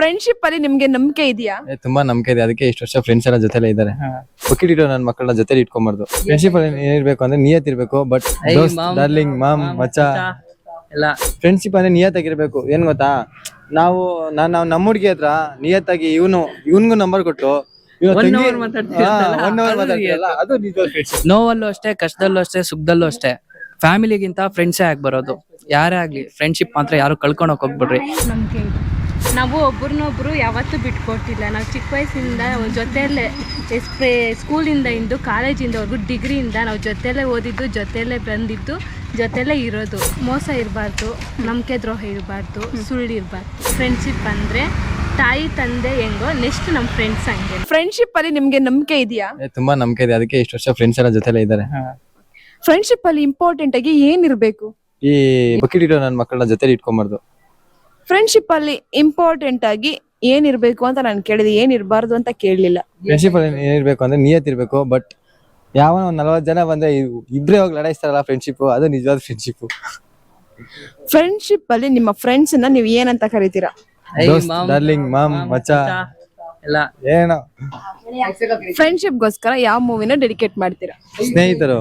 Friendship ಅಲ್ಲಿ ನಿಮ್ಗೆ ನಂಬಿಕೆ ಇದೆಯಾ? ತುಂಬಾ ನಂಬಿಕೆ ಇದೆ, ಅದಕ್ಕೆ ಇಷ್ಟು ವರ್ಷ ಫ್ರೆಂಡ್ಸ್ ಎಲ್ಲ ಜೊತೆಲೇ ಇದ್ದಾರೆ. ಬಕೆಟ್ ಇಟ್ಟು ನನ್ನ ಮಕ್ಕಳನ್ನ ಜೊತೆ ಇಟ್ಕೊಂಬಾರ್ದು. ಫ್ರೆಂಡ್ಶಿಪ್ ಅಲ್ಲಿ ಏನಿರ್ಬೇಕು ಅಂದ್ರೆ ನಿಯತ್ ಇರ್ಬೇಕು. ಬಟ್ ಡಾರ್ಲಿಂಗ್ ಮಾಮ್ ಮಚ್ಚ ಎಲ್ಲ ಫ್ರೆಂಡ್ಶಿಪ್ ಅಂದ್ರೆ ನಿಯತ್ ಆಗಿರ್ಬೇಕು. ಏನ್ ಗೊತ್ತಾ, ನಾವು ನಮ್ಮ ಹುಡುಗಿ ಹತ್ರ ನಿಯತ್ತಾಗಿ ಇವನ್ಗೂ ನಂಬರ್ ಕೊಟ್ಟು ನೋವಲ್ಲೂ ಅಷ್ಟೇ, ಕಷ್ಟದಲ್ಲೂ ಅಷ್ಟೇ, ಸುಖದಲ್ಲೂ ಅಷ್ಟೇ. ಫ್ಯಾಮಿಲಿಗಿಂತ ಫ್ರೆಂಡ್ಸೇ ಆಗಿ ಬರೋದು. ಯಾರೇ ಆಗ್ಲಿ ಫ್ರೆಂಡ್ಶಿಪ್ ಮಾತ್ರ ಯಾರು ಕಳ್ಕೊಳಕ್ ಹೋಗ್ಬಿಡ್ರಿ. ನಮ್ಗೆ ನಾವು ಒಬ್ರನ್ನೊಬ್ರು ಯಾವತ್ತೂ ಬಿಟ್ಕೊಟ್ಟಿಲ್ಲ. ನಾವು ಚಿಕ್ಕ ವಯಸ್ಸಿಂದ ಜೊತೆಯಲ್ಲೇ ಸ್ಕೂಲಿಂದ ಇಂದು ಕಾಲೇಜಿಂದವರೆಗೂ ಡಿಗ್ರಿಯಿಂದ ನಾವು ಜೊತೆಯಲ್ಲೇ ಓದಿದ್ದು, ಜೊತೆಯಲ್ಲೇ ಬಂದಿದ್ದು, ಜೊತೆಯಲ್ಲೇ ಇರೋದು. ಮೋಸ ಇರಬಾರ್ದು, ನಂಬಿಕೆ ದ್ರೋಹ ಇರಬಾರ್ದು, ಸುಳ್ಳು ಇರಬಾರ್ದು. ಫ್ರೆಂಡ್ಶಿಪ್ ಅಂದರೆ ತಾಯಿ ತಂದೆ ಹೆಂಗೋ ನೆಕ್ಸ್ಟ್ ನಮ್ಮ ಫ್ರೆಂಡ್ಸ್ ಹಂಗೆ. ಫ್ರೆಂಡ್ಶಿಪ್ ಅಲ್ಲಿ ನಿಮ್ಗೆ ನಂಬಿಕೆ ಇದೆಯಾ? ತುಂಬಾ ನಂಬಿಕೆ ಇದೆ, ಅದಕ್ಕೆ ಇಷ್ಟು ವರ್ಷ ಫ್ರೆಂಡ್ಸ್ ಎಲ್ಲ ಜೊತೆಲೇ ಇದ್ದಾರೆ. ಫ್ರೆಂಡ್ಶಿಪ್ ಅಲ್ಲಿ ಇಂಪಾರ್ಟೆಂಟ್ ಆಗಿ ಏನಿರ್ಬೇಕು? ಈ ಬಕೆಟ್ ಇಟ್ಟು ನನ್ನ ಮಕ್ಕಳನ್ನ ಜೊತೆ ಇಟ್ಕೊಂಬಾರ್ದು. ಫ್ರೆಂಡ್ಶಿಪ್ ಅಲ್ಲಿ ಇಂಪಾರ್ಟೆಂಟ್ ಆಗಿ ಏನಿರ್ಬೇಕು ಅಂತ ನಾನು ಕೇಳಿದೆ, ಏನಿರಬಾರ್ದು ಅಂತ ಕೇಳಲಿಲ್ಲ. ಫ್ರೆಂಡ್ಶಿಪ್ ಅಲ್ಲಿ ಏನಿರ್ಬೇಕು ಅಂದ್ರೆ ನಿಯತ್ ಇರ್ಬೇಕು. ಬಟ್ ಯಾವ 40 ಜನ ಬಂದ್ರೆ ಇಬ್ರೇ ಹೋಗಿ ಲಡಾಯಿಸ್ತಾರಲ್ಲ ಫ್ರೆಂಡ್ಶಿಪ್, ಅದು ನಿಜವಾದ ಫ್ರೆಂಡ್ಶಿಪ್. ಫ್ರೆಂಡ್ಶಿಪ್ ಅಲ್ಲಿ ನಿಮ್ಮ ಫ್ರೆಂಡ್ಸ್ ನ ನೀವು ಏನಂತ ಕರಿತೀರಾ? ಡಾರ್ಲಿಂಗ್ ಮಾಮ್ ಮಚ್ಚ ಎಲ್ಲ ಏನೋ. ಫ್ರೆಂಡ್ಶಿಪ್ ಗೋಸ್ಕರ ಯಾವ ಮೂವಿನ ಡೆಡಿಕೇಟ್ ಮಾಡ್ತೀರಾ? ಸ್ನೇಹಿತರು.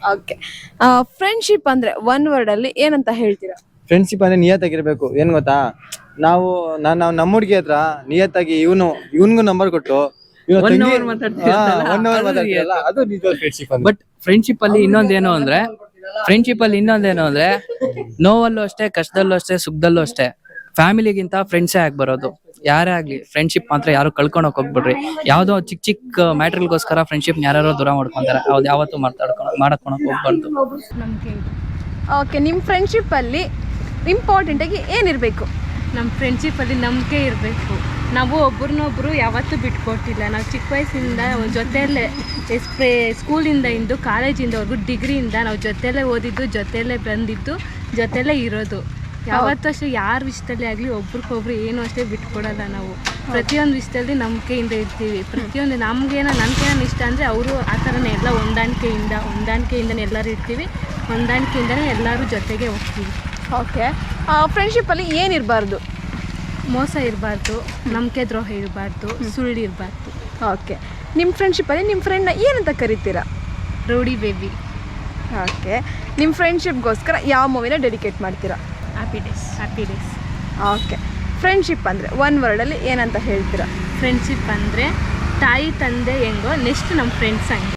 ಓಕೆ, ಫ್ರೆಂಡ್ಶಿಪ್ ಅಂದ್ರೆ ಒನ್ ವರ್ಡ್ ಅಲ್ಲಿ ಏನಂತ ಹೇಳ್ತೀರಾ? ಫ್ರೆಂಡ್ಶಿಪ್ ಅಂದ್ರೆ ನಿಯತ್ ಆಗಿರ್ಬೇಕು. ಏನ್ ಗೊತ್ತಾ, ನಾವು ನಮ್ಮ ಹುಡುಗಿ ಹತ್ರ ನಿಯತ್ತಾಗಿ ಇವನ್ಗೂ ನಂಬರ್ ಕೊಟ್ಟು ಅದು ನಿಜವಾದ ಫ್ರೆಂಡ್ಶಿಪ್. ಬಟ್ ಫ್ರೆಂಡ್ಶಿಪ್ ಅಲ್ಲಿ ಇನ್ನೊಂದೇನು ಅಂದ್ರೆ ನೋವಲ್ಲೂ ಅಷ್ಟೇ, ಕಷ್ಟದಲ್ಲೂ ಅಷ್ಟೇ, ಸುಖದಲ್ಲೂ ಅಷ್ಟೇ. ಫ್ಯಾಮಿಲಿಗಿಂತ ಫ್ರೆಂಡ್ಸೇ ಆಗಿ ಬರೋದು. ಯಾರೇ ಆಗ್ಲಿ ಫ್ರೆಂಡ್ಶಿಪ್ ಮಾತ್ರ ಯಾರು ಕಳ್ಕೊಳಕ್ ಹೋಗ್ಬಿಡ್ರಿ. ಯಾವ್ದೋ ಚಿಕ್ಕ ಮ್ಯಾಟ್ರಿಗೋಸ್ಕರ ಫ್ರೆಂಡ್ಶಿಪ್ ಯಾರು ದೂರ ಮಾಡ್ಕೊಂತಾರೆ. ಅವ್ದು ಯಾವತ್ತೂ ಮಾಡಕೊಳಕ್ ಹೋಗ್ಬಾರ್ದು. ಓಕೆ, ನಿಮ್ಮ ಫ್ರೆಂಡ್ಶಿಪ್ ಅಲ್ಲಿ ಇಂಪಾರ್ಟೆಂಟ್ ಆಗಿ ಏನಿರ್ಬೇಕು? ನಮ್ಮ ಫ್ರೆಂಡ್ಶಿಪ್ಪಲ್ಲಿ ನಂಬಿಕೆ ಇರಬೇಕು. ನಾವು ಒಬ್ರನ್ನೊಬ್ರು ಯಾವತ್ತೂ ಬಿಟ್ಕೊಟ್ಟಿಲ್ಲ. ನಾವು ಚಿಕ್ಕ ವಯಸ್ಸಿಂದ ಜೊತೆಯಲ್ಲೇ ಸ್ಕೂಲಿಂದ ಇಂದು ಕಾಲೇಜಿಂದವರೆಗೂ ಡಿಗ್ರಿಯಿಂದ ನಾವು ಜೊತೆಯಲ್ಲೇ ಓದಿದ್ದು, ಜೊತೆಯಲ್ಲೇ ಬಂದಿದ್ದು, ಜೊತೆಯಲ್ಲೇ ಇರೋದು. ಯಾವತ್ತೂ ಅಷ್ಟೇ ಯಾರ ವಿಷಯದಲ್ಲಿ ಆಗಲಿ ಒಬ್ರಿಗೊಬ್ರು ಏನು ಅಷ್ಟೇ ಬಿಟ್ಕೊಡಲ್ಲ. ನಾವು ಪ್ರತಿಯೊಂದು ವಿಷಯದಲ್ಲಿ ನಂಬಿಕೆಯಿಂದ ಇರ್ತೀವಿ. ಪ್ರತಿಯೊಂದು ನನಗೇನೋ ಇಷ್ಟ ಅಂದರೆ ಅವರು ಆ ಥರನೇ ಎಲ್ಲ ಹೊಂದಾಣಿಕೆಯಿಂದನೇ ಎಲ್ಲರೂ ಇರ್ತೀವಿ. ಹೊಂದಾಣಿಕೆಯಿಂದನೇ ಎಲ್ಲರೂ ಜೊತೆಗೆ ಹೋಗ್ತೀವಿ. ಓಕೆ, ಫ್ರೆಂಡ್ಶಿಪ್ಪಲ್ಲಿ ಏನಿರಬಾರ್ದು? ಮೋಸ ಇರಬಾರ್ದು, ನಂಬಿಕೆ ದ್ರೋಹ ಇರಬಾರ್ದು, ಸುಳ್ಳು ಇರಬಾರ್ದು. ಓಕೆ, ನಿಮ್ಮ ಫ್ರೆಂಡ್ಶಿಪ್ಪಲ್ಲಿ ನಿಮ್ಮ ಫ್ರೆಂಡ್ನ ಏನಂತ ಕರಿತೀರಾ? Rowdy baby. ಓಕೆ, ನಿಮ್ಮ ಫ್ರೆಂಡ್ಶಿಪ್ಗೋಸ್ಕರ ಯಾವ ಮೂವಿನ ಡೆಡಿಕೇಟ್ ಮಾಡ್ತೀರಾ? Happy days. ಓಕೆ, ಫ್ರೆಂಡ್ಶಿಪ್ ಅಂದರೆ ಒನ್ ವರ್ಡಲ್ಲಿ ಏನಂತ ಹೇಳ್ತೀರಾ? ಫ್ರೆಂಡ್ಶಿಪ್ ಅಂದರೆ ತಾಯಿ ತಂದೆ ಹೆಂಗೋ ನೆಕ್ಸ್ಟ್ ನಮ್ಮ ಫ್ರೆಂಡ್ಸ್ ಹಂಗೆ.